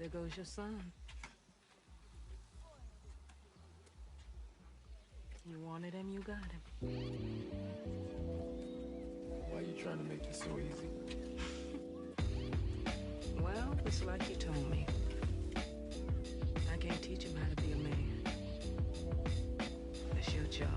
There goes your son. You wanted him, you got him. Why are you trying to make this so easy? Well, it's like you told me. I can't teach him how to be a man. That's your job.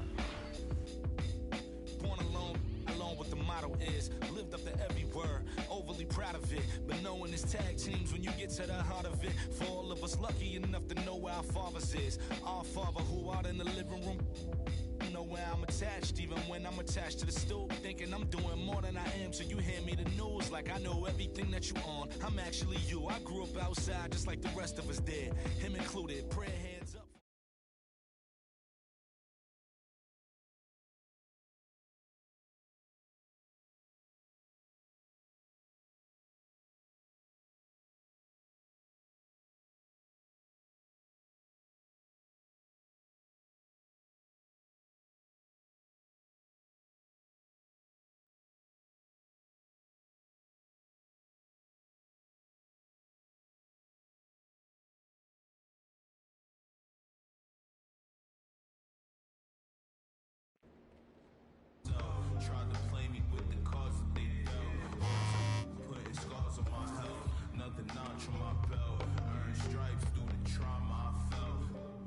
Born alone, alone what the motto is. Lived up to every word, overly proud of it. But knowing it's tag teams when you get to the heart of it. For all of us lucky enough to know where our fathers is. Our father who out in the living room. Know where I'm attached, even when I'm attached to the stool. Thinking I'm doing more than I am, so you hand me the news like I know everything that you on. I'm actually you. I grew up outside just like the rest of us did. Him included. Prayer hands up. Tried to play me with the cards that they dealt. Putting scars on my health, another notch on my belt. Earned stripes through the trauma I felt.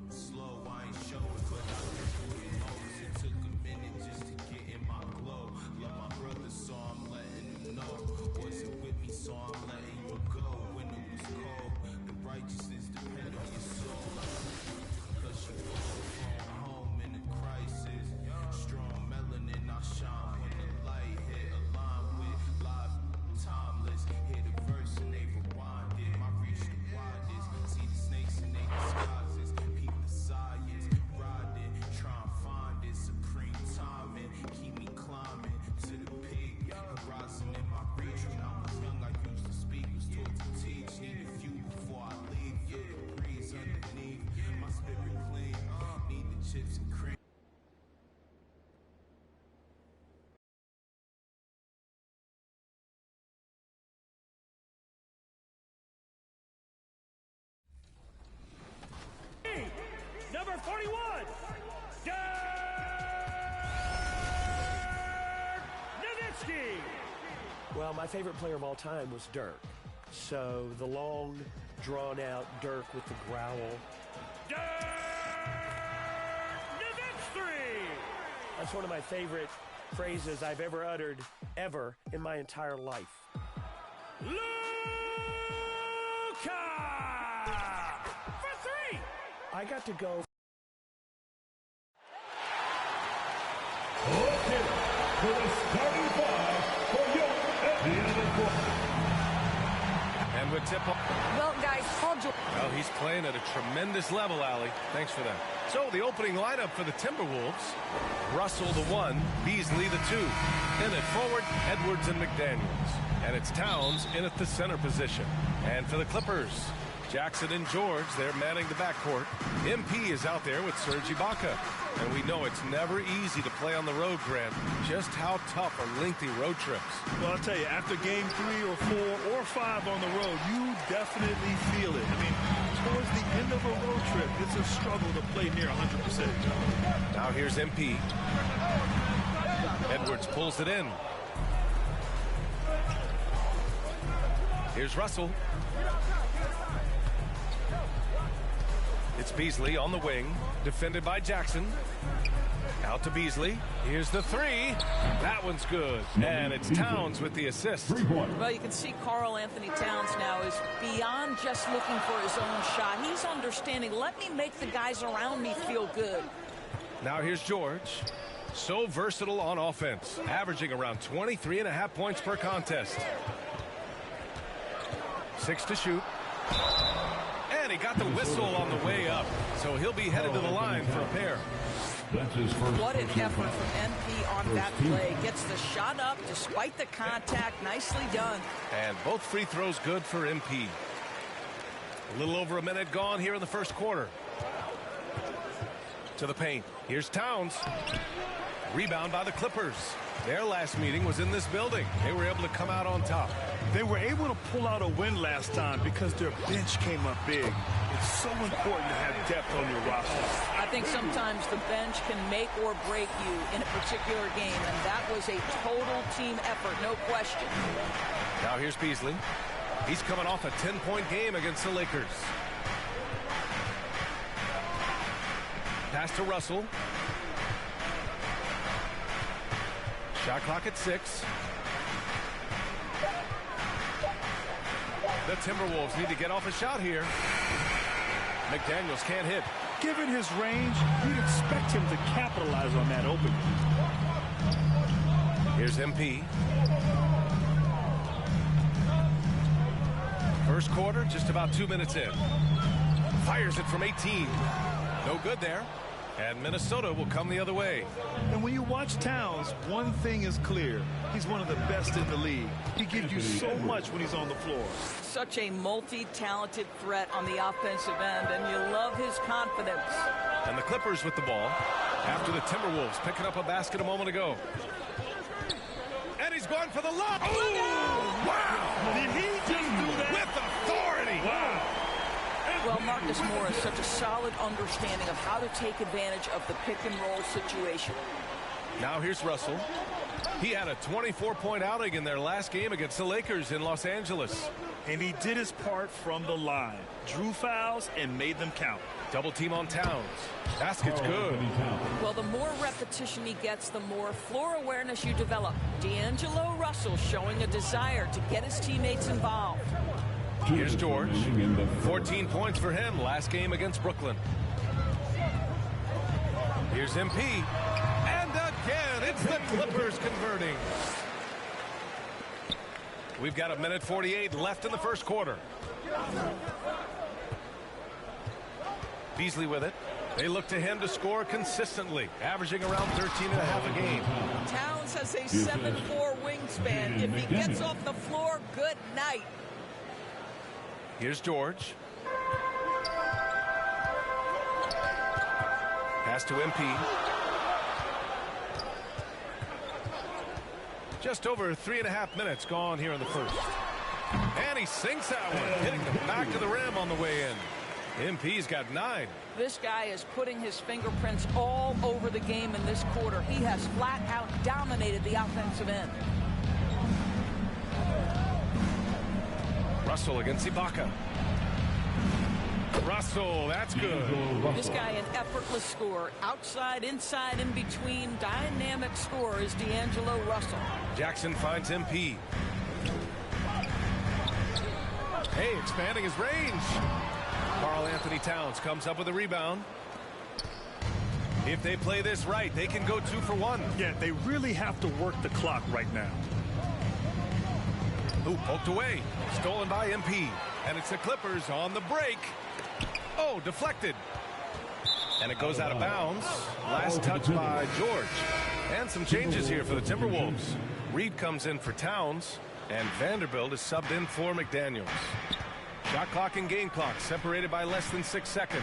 Slow, I ain't showing, but I been through the most. It took a minute just to get in my glow. Love my brother, so I'm letting him know. Wasn't with me, so I'm letting you go. When it was cold, the righteousness depend on your soul. Cause you phone home in a crisis. Strong melanin, I shine when the light hit. Align with live, timeless. Hit a verse and they rewind it. My reach the widest. See the snakes in their disguises. Peep the science. Ride it, try and find it. Supreme timing. Keep me climbing to the peak. Horizon in my reach. When I was young, I used to speak. Was taught to teach. Need a few before I leave. Yeah, the breeze underneath. My spirit clean. Need the chips and cream. Number 41, Dirk Nowitzki. Well, my favorite player of all time was Dirk. So the long, drawn-out Dirk with the growl. Dirk Nowitzki. That's one of my favorite phrases I've ever uttered, ever, in my entire life. Luka for three. I got to go. Okay, for the starting five for York at the end of the quarter. And with tip-off. Well, guys, hold your... Well, he's playing at a tremendous level, Allie. Thanks for that. So, the opening lineup for the Timberwolves. Russell, the 1. Beasley, the 2. In at forward, Edwards and McDaniels. And it's Towns in at the center position. And for the Clippers, Jackson and George, they're manning the backcourt. MP is out there with Serge Ibaka. And we know it's never easy to play on the road, Grant. Just how tough are lengthy road trips? Well, I'll tell you, after game 3 or 4 or 5 on the road, you definitely feel it. I mean, towards the end of a road trip, it's a struggle to play near 100%. Now here's MP. Edwards pulls it in. Here's Russell. It's Beasley on the wing, defended by Jackson. Out to Beasley. Here's the 3. That one's good. And it's Towns with the assist. Well, you can see Karl Anthony Towns now is beyond just looking for his own shot. He's understanding, let me make the guys around me feel good. Now here's George. So versatile on offense, averaging around 23.5 points per contest. 6 to shoot. And he got the whistle on the way up, so he'll be headed to the line for a pair. That's his first. What an effort from MP on that play. Gets the shot up despite the contact. Nicely done. And both free throws good for MP. A little over a minute gone here in the first quarter. To the paint. Here's Towns. Rebound by the Clippers. Their last meeting was in this building. They were able to come out on top. They were able to pull out a win last time because their bench came up big. It's so important to have depth on your roster. I think sometimes the bench can make or break you in a particular game, and that was a total team effort, no question. Now here's Beasley. He's coming off a 10-point game against the Lakers. Pass to Russell. Shot clock at 6. The Timberwolves need to get off a shot here. McDaniels can't hit. Given his range, you'd expect him to capitalize on that opening. Here's MP. First quarter, just about 2 minutes in. Fires it from 18. No good there. And Minnesota will come the other way. And when you watch Towns, one thing is clear. He's one of the best in the league. He gives you so much when he's on the floor. Such a multi-talented threat on the offensive end, and you love his confidence. And the Clippers with the ball after the Timberwolves picking up a basket a moment ago. And he's going for the lob. Oh, wow! Did he just do that? With authority. Wow. Well, Marcus Moore has such a solid understanding of how to take advantage of the pick-and-roll situation. Now here's Russell. He had a 24-point outing in their last game against the Lakers in Los Angeles. And he did his part from the line. Drew fouls and made them count. Double team on Towns. Basket's good. Well, the more repetition he gets, the more floor awareness you develop. D'Angelo Russell showing a desire to get his teammates involved. Here's George. 14 points for him last game against Brooklyn. Here's MP. And again, it's the Clippers converting. We've got 1:48 left in the first quarter. Beasley with it. They look to him to score consistently, averaging around 13.5 a game. Towns has a 7'4" wingspan. If he gets off the floor, good night. Here's George. Pass to MP. Just over 3.5 minutes gone here in the first. And he sinks that one, hitting the back of the rim on the way in. MP's got 9. This guy is putting his fingerprints all over the game in this quarter. He has flat out dominated the offensive end. Russell against Ibaka. Russell, that's good. This guy an effortless scorer. Outside, inside, in between. Dynamic scorer is D'Angelo Russell. Jackson finds MP. Hey, expanding his range. Karl Anthony Towns comes up with a rebound. If they play this right, they can go 2 for 1. Yeah, they really have to work the clock right now. Ooh, poked away. Stolen by MP. And it's the Clippers on the break. Oh, deflected. And it goes out of bounds. Last touch by George. And some changes here for the Timberwolves. Reed comes in for Towns. And Vanderbilt is subbed in for McDaniels. Shot clock and game clock separated by less than 6 seconds.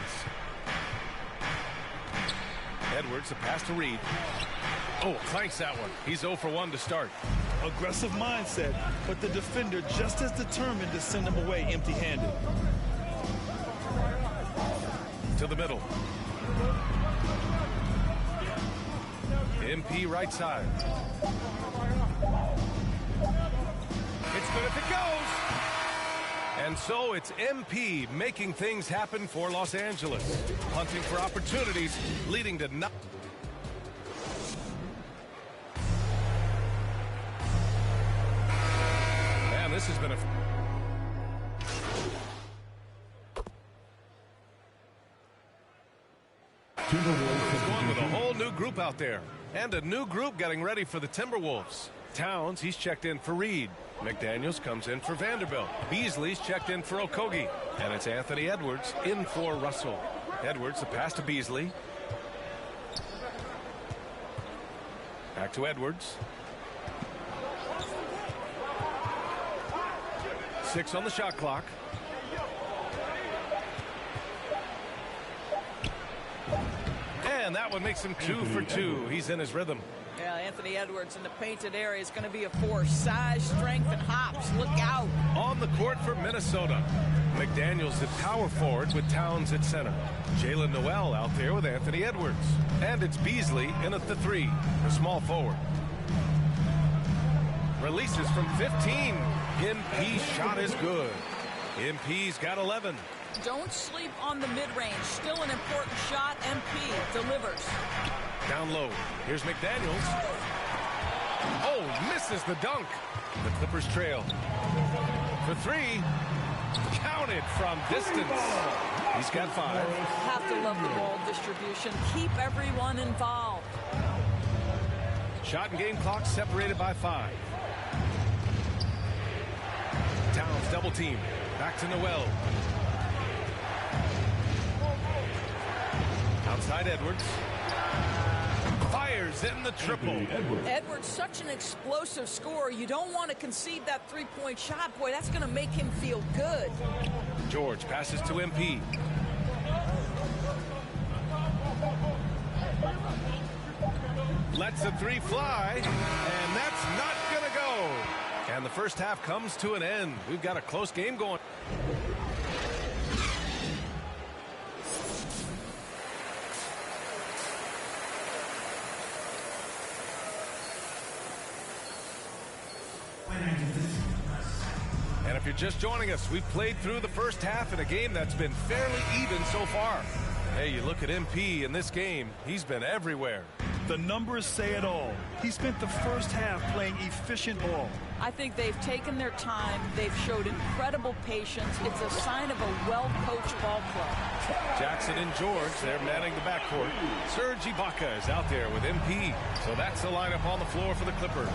Edwards, a pass to Reed. Oh, clanks that one. He's 0 for 1 to start. Aggressive mindset, but the defender just as determined to send him away empty-handed. To the middle. MP right side. It's good if it goes. And so it's MP making things happen for Los Angeles. Hunting for opportunities, leading to nothing. Man, this has been a... Going with a whole new group out there. And a new group getting ready for the Timberwolves. Towns, he's checked in for Reed. McDaniels comes in for Vanderbilt. Beasley's checked in for Okogie. And it's Anthony Edwards in for Russell. Edwards, the pass to Beasley. Back to Edwards. 6 on the shot clock. And And that one makes him 2 for 2. He's in his rhythm. Yeah, Anthony Edwards in the painted area is going to be a force. Size, strength, and hops. Look out. On the court for Minnesota, McDaniels at power forward with Towns at center. Jalen Noel out there with Anthony Edwards. And it's Beasley in at the 3, the small forward. Releases from 15. MP's shot is good. MP's got 11. Don't sleep on the mid-range. Still an important shot. MP delivers. Down low. Here's McDaniels. Oh, misses the dunk. The Clippers trail. For 3. Counted from distance. He's got 5. Have to love the ball distribution. Keep everyone involved. Shot and game clock separated by 5. Towns double team. Back to Noel. Outside Edwards. Fires in the triple. Edwards, such an explosive scorer. You don't want to concede that three-point shot. Boy, that's going to make him feel good. George passes to MP. Lets a 3 fly, and that's not going to go. And the first half comes to an end. We've got a close game going. And if you're just joining us, we've played through the first half in a game that's been fairly even so far. Hey, you look at MP in this game, he's been everywhere. The numbers say it all. He spent the first half playing efficient ball. I think they've taken their time. They've showed incredible patience. It's a sign of a well-coached ball club. Jackson and George, they're manning the backcourt. Serge Ibaka is out there with MP. So that's the lineup on the floor for the Clippers.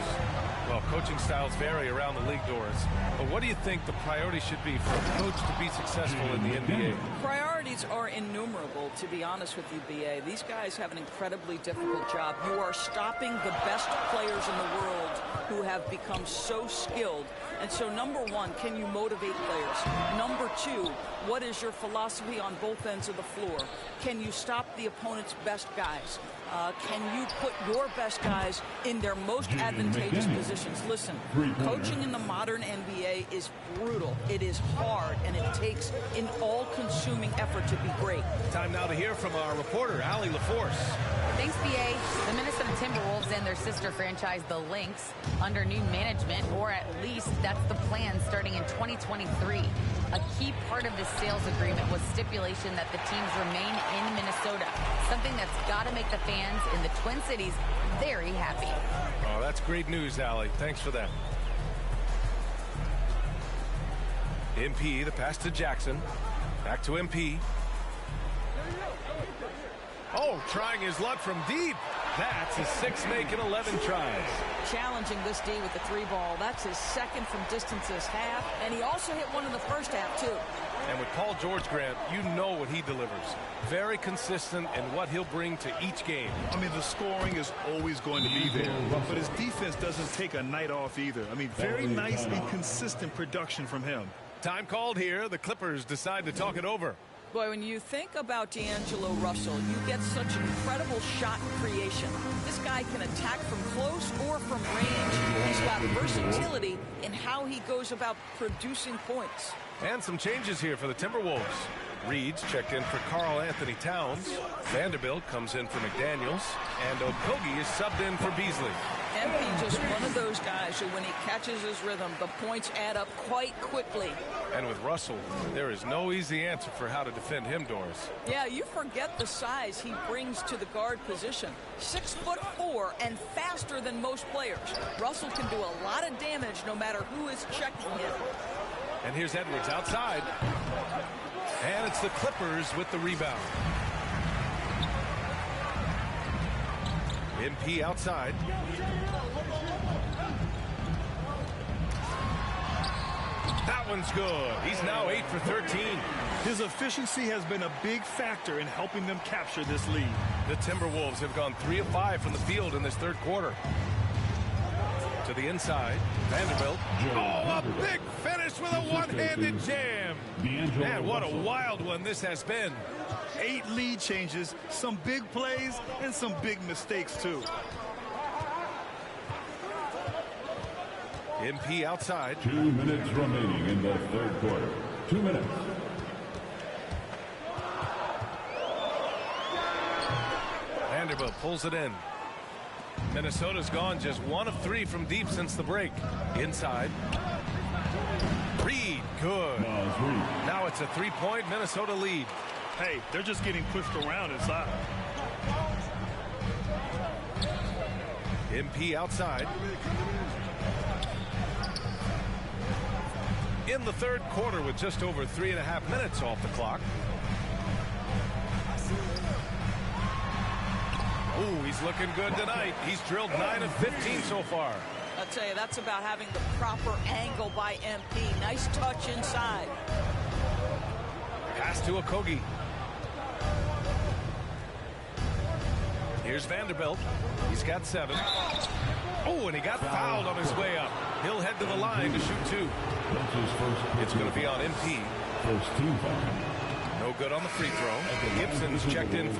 Well, coaching styles vary around the league, Doris. But what do you think the priority should be for a coach to be successful in the NBA? Priorities are innumerable, to be honest with you, BA. These guys have an incredibly difficult job. You are stopping the best players in the world who have become so skilled. And so, number one, can you motivate players? Number two, what is your philosophy on both ends of the floor? Can you stop the opponent's best guys? Can you put your best guys in their most advantageous positions? Listen, coaching in the modern NBA is brutal. It is hard, and it takes an all-consuming effort to be great. Time now to hear from our reporter, Allie LaForce. Thanks, BA. The Minnesota Timberwolves and their sister franchise, the Lynx, under new management, or at least that's the plan starting in 2023. A key part of this sales agreement was stipulation that the teams remain in Minnesota, something that's got to make the fans in the Twin Cities very happy. Oh, that's great news, Allie. Thanks for that. MP, the pass to Jackson. Back to MP. Oh, trying his luck from deep. That's his 6 making 11 tries. Challenging this D with the 3 ball. That's his second from distance this half. And he also hit one in the first half, too. And with Paul George, Grant, you know what he delivers. Very consistent in what he'll bring to each game. I mean, the scoring is always going to be there, but his defense doesn't take a night off either. I mean, very nice and consistent production from him. Time called here. The Clippers decide to talk it over. Boy, when you think about D'Angelo Russell, you get such incredible shot creation. This guy can attack from close or from range. He's got versatility in how he goes about producing points. And some changes here for the Timberwolves. Reed's checked in for Karl Anthony Towns. Vanderbilt comes in for McDaniels. And Okogie is subbed in for Beasley. MP just one of those guys who, when he catches his rhythm, the points add up quite quickly. And with Russell, there is no easy answer for how to defend him, Doris. Yeah, you forget the size he brings to the guard position. 6'4" and faster than most players. Russell can do a lot of damage no matter who is checking him. And here's Edwards outside. And it's the Clippers with the rebound. MP outside. That one's good. He's now 8 for 13. His efficiency has been a big factor in helping them capture this lead. The Timberwolves have gone 3 of 5 from the field in this third quarter. To the inside, Vanderbilt. Oh, a big finish with a one-handed jam. And what a wild one this has been. 8 lead changes, some big plays, and some big mistakes, too. MP outside. 2 minutes remaining in the third quarter. 2 minutes. Vanderbilt pulls it in. Minnesota's gone just 1 of 3 from deep since the break. Inside. Reed, good. Now it's a 3-point Minnesota lead. Hey, they're just getting pushed around inside. MP outside. In the third quarter with just over 3.5 minutes off the clock. Ooh, he's looking good tonight. He's drilled 9 of 15 so far. I'll tell you, that's about having the proper angle by MP. Nice touch inside. Pass to Okogie. Here's Vanderbilt. He's got 7. Oh, and he got fouled on his way up. He'll head to the line to shoot 2. It's going to be on MP. First team foul. No good on the free throw. Gibson's checked in.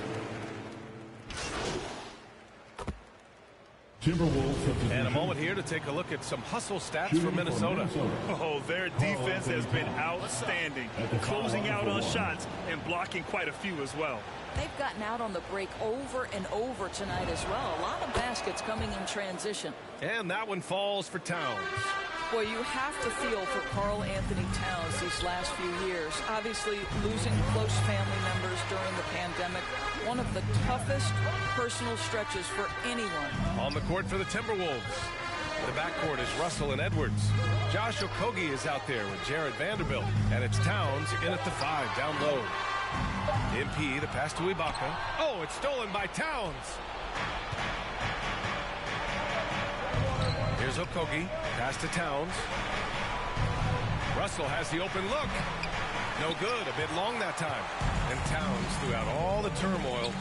Timberwolves. And a moment here to take a look at some hustle stats for Minnesota. Oh, their defense has been outstanding, closing out on shots and blocking quite a few as well. They've gotten out on the break over and over tonight as well. A lot of baskets coming in transition. And that one falls for Towns. Boy, you have to feel for Karl Anthony Towns these last few years. Obviously, losing close family members during the pandemic, one of the toughest personal stretches for anyone. On the court for the Timberwolves. The backcourt is Russell and Edwards. Josh Okogie is out there with Jared Vanderbilt. And it's Towns in at the 5, down low. MP, the pass to Ibaka. Oh, it's stolen by Towns. Here's Okogie. Pass to Towns. Russell has the open look. No good. A bit long that time. And Towns, throughout all the turmoil,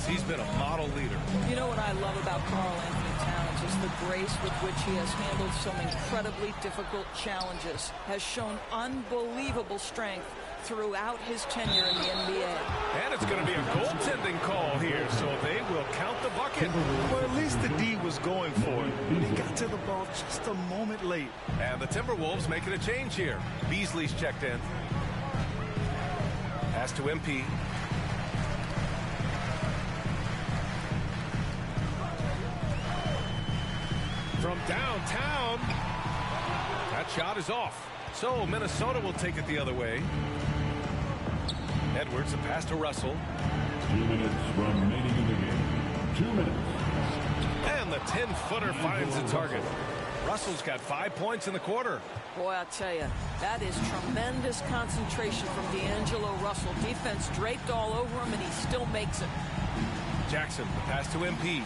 he's been a model leader. You know what I love about Karl Anthony Towns is the grace with which he has handled some incredibly difficult challenges. Has shown unbelievable strength throughout his tenure in the NBA. And it's going to be a goaltending call here, so they will count the bucket. Well, at least the D was going for it. He got to the ball just a moment late. And the Timberwolves making a change here. Beasley's checked in. Pass to MP. From downtown. That shot is off. So Minnesota will take it the other way. Edwards, a pass to Russell. 2 minutes remaining in the game. 2 minutes. And the 10-footer finds the target. Russell's got 5 points in the quarter. Boy, I'll tell you, that is tremendous concentration from D'Angelo Russell. Defense draped all over him, and he still makes it. Jackson, the pass to MP.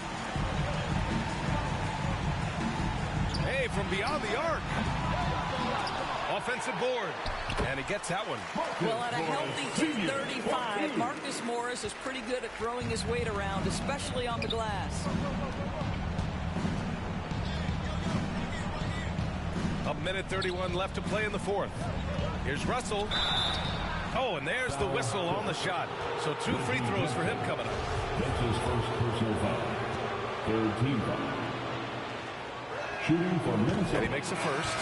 Hey, from beyond the arc. Offensive board. And he gets that one. Well, at a healthy 235, Marcus Morris is pretty good at throwing his weight around, especially on the glass. A minute 31 left to play in the fourth. Here's Russell. Oh, and there's the whistle on the shot. So 2 free throws for him coming up. That's his first personal foul. Third team foul. Shooting for Minnesota. And he makes a first.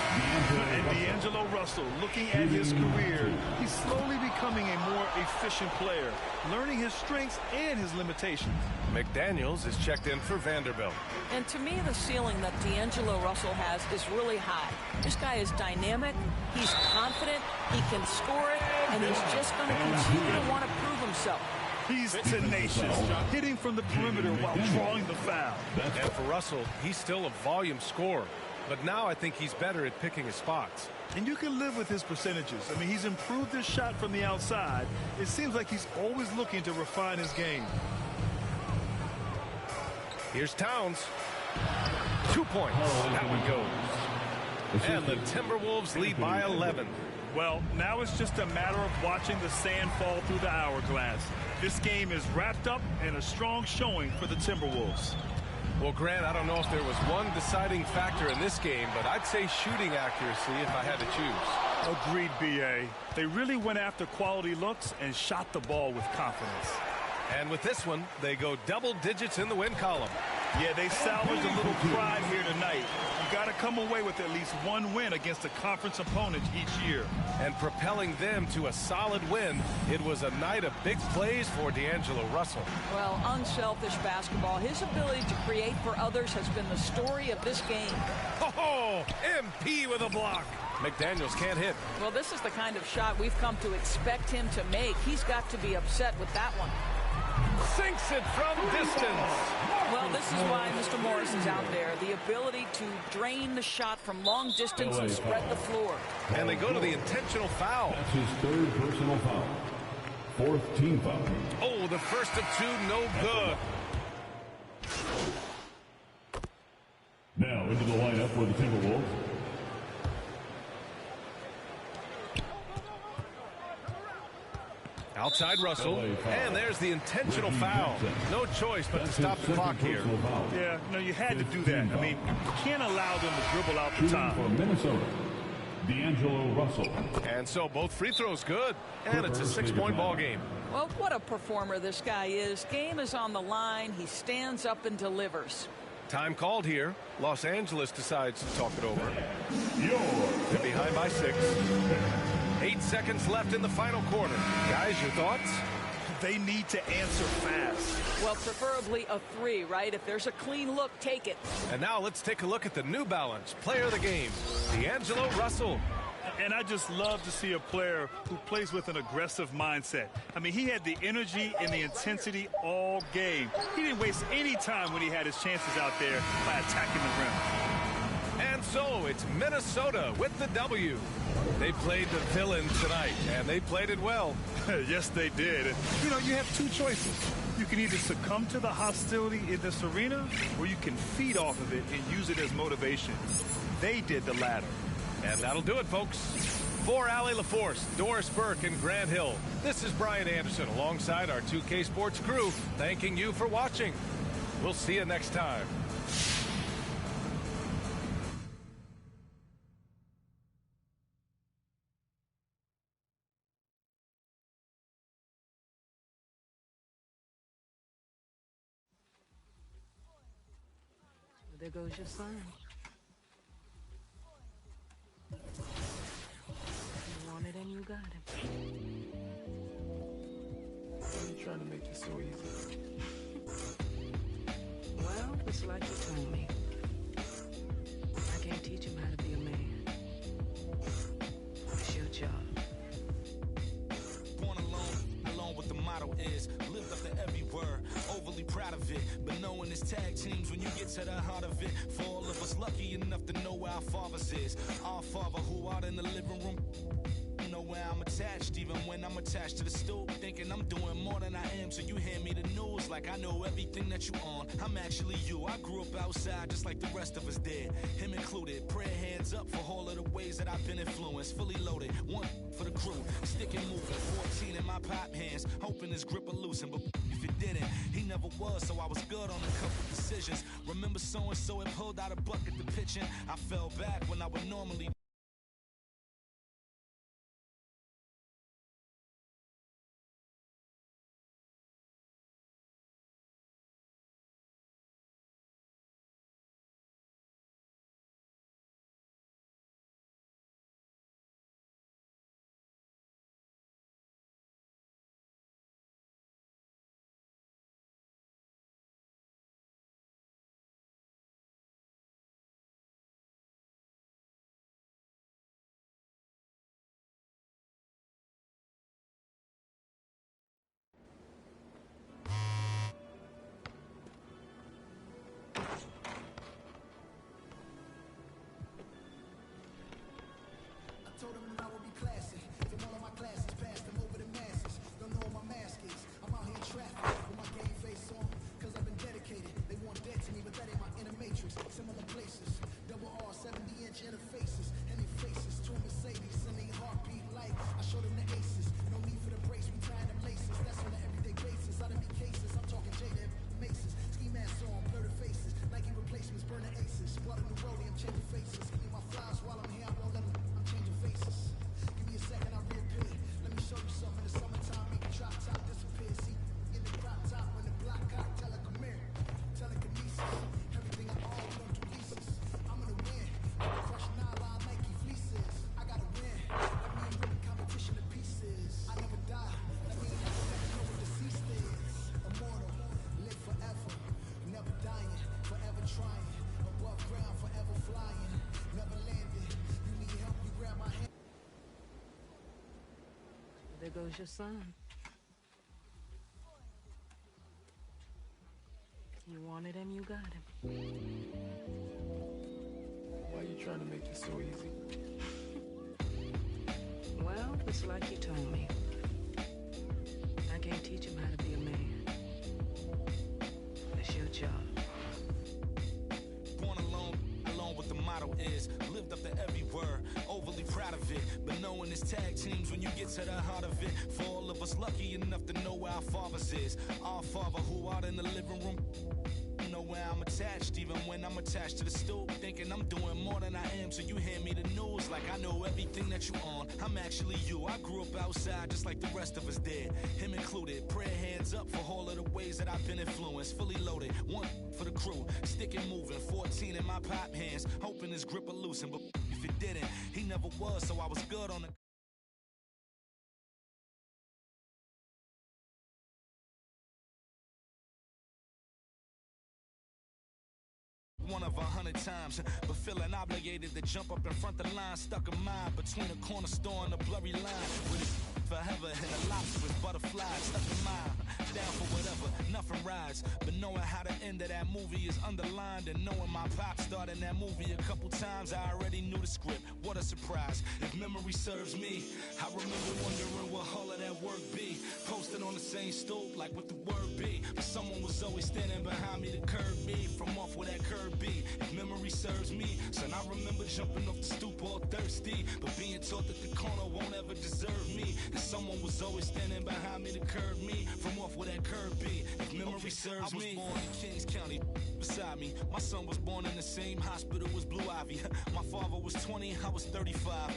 And D'Angelo Russell, looking at his career, he's slowly becoming a more efficient player, learning his strengths and his limitations. McDaniels is checked in for Vanderbilt. And to me, the ceiling that D'Angelo Russell has is really high. This guy is dynamic, he's confident, he can score it, and he's just going to continue to want to prove himself. He's tenacious, hitting from the perimeter while drawing the foul. And for Russell, he's still a volume scorer. But now I think he's better at picking his spots. And you can live with his percentages. I mean, he's improved his shot from the outside. It seems like he's always looking to refine his game. Here's Towns. 2 points. That one goes. And the Timberwolves lead by 11. Well, now it's just a matter of watching the sand fall through the hourglass. This game is wrapped up and a strong showing for the Timberwolves. Well, Grant, I don't know if there was one deciding factor in this game, but I'd say shooting accuracy if I had to choose. Agreed, B.A. They really went after quality looks and shot the ball with confidence. And with this one, they go double digits in the win column. Yeah, they salvaged a little pride here tonight. You got to come away with at least one win against a conference opponent each year. And propelling them to a solid win, it was a night of big plays for D'Angelo Russell. Well, unselfish basketball. His ability to create for others has been the story of this game. Oh, MP with a block. McDaniels can't hit. Well, this is the kind of shot we've come to expect him to make. He's got to be upset with that one. Sinks it from distance. Well, this is why Mr. Morris is out there. The ability to drain the shot from long distance and spread the floor. And they go to the intentional foul. That's his third personal foul. Fourth team foul. Oh, the first of two, no good. Now into the lineup for the Timberwolves. Outside Russell, and there's the intentional foul. No choice but to stop the clock here. Yeah, no, you had to do that. I mean, you can't allow them to dribble out the top. For Minnesota, D'Angelo Russell. And so both free throws good, and it's a 6-point ball game. Well, what a performer this guy is. Game is on the line. He stands up and delivers. Time called here. Los Angeles decides to talk it over. They're behind by 6. 8 seconds left in the final quarter. Guys, your thoughts? They need to answer fast. Well, preferably a 3, right? If there's a clean look, take it. And now let's take a look at the New Balance player of the game, D'Angelo Russell. And I just love to see a player who plays with an aggressive mindset. I mean, he had the energy and the intensity all game. He didn't waste any time when he had his chances out there by attacking the rim. And so it's Minnesota with the W. They played the villain tonight, and they played it well. Yes, they did. You know, you have two choices. You can either succumb to the hostility in this arena, or you can feed off of it and use it as motivation. They did the latter. And that'll do it, folks. For Allie LaForce, Doris Burke, and Grant Hill, this is Brian Anderson alongside our 2K Sports crew, thanking you for watching. We'll see you next time. There goes your son. You want it and you got him. Why are you trying to make this so easy? Well, it's like you told me. I can't teach him how to be a man. It's your job. Born alone what the motto is. Lived up to every word, overly proud of it. But knowing it's tag teams when you get to the heart of it. For all of us lucky enough to know where our fathers is. Our father who out in the living room. Know where I'm attached, even when I'm attached to the stool. Thinking I'm doing more than I am, so you hand me the news like I know everything that you on. I'm actually you. I grew up outside just like the rest of us did, him included. Prayer hands up for all of the ways that I've been influenced. Fully loaded, one for the crew, stick and moving. 14 in my pop hands, hoping his grip will loosen, but if it didn't, he never was, so I was good on a couple decisions. Remember so-and-so had pulled out a bucket to pitching. I fell back when I would normally. Told them I would be classy. From all of my classes, passed them over the masses. Don't know what my mask is. I'm out here in traffic with my game face on. Cause I've been dedicated. They want dead to me, but that ain't my inner matrix. Similar places. Double R, 70-inch interfaces. And they faces. Twin Mercedes and they heartbeat like I showed them the aces. No need for the brace, we tying them laces. That's on an everyday basis. Out of me cases, I'm talking Jada Maces. Ski masks on, blur the faces. Nike replacements, burning aces. Blood in the rollie, I'm changing faces. Give me my flies while I'm here, I won't let them. I'm changing faces. goes your son. You wanted him, you got him. Why are you trying to make this so easy? Well, it's like you told me. I can't teach him how to be a man. That's your job. Born alone what the motto is. Lived up to every word, overly proud of it. But knowing it's tag teams when you get to the heart of it. For all of us lucky enough to know where our fathers is. Our father who out in the living room. Know where I'm attached, even when I'm attached to the stool. Thinking I'm doing more than I am, so you hand me the news like I know everything that you on. I'm actually you. I grew up outside just like the rest of us did, him included. Prayer hands up for all of the ways that I've been influenced. Fully loaded, one for the crew, stick it moving. 14 in my pop hands, hoping his grip will loosen. But if it didn't, he never was, so I was good on the. One of 100 times, but feeling obligated to jump up in front of the line, stuck a mind between a corner store and a blurry line. With his forever and a lobster with butterflies, stuck a mind, down for whatever, nothing rides. But knowing how the end of that movie is underlined, and knowing my pop starred in that movie a couple times, I already knew the script. What a surprise! If memory serves me, I remember wondering what all of that work be. Posted on the same stoop, like what the word be. But someone was always standing behind me to curb me from off where that curb be. If memory serves me, son, I remember jumping off the stoop all thirsty, but being taught that the corner won't ever deserve me. And someone was always standing behind me to curb me from off where that curb be. If memory serves me, I was born in Kings County, beside me. My son was born in the same hospital as Blue Ivy. My father was 20, I was 35.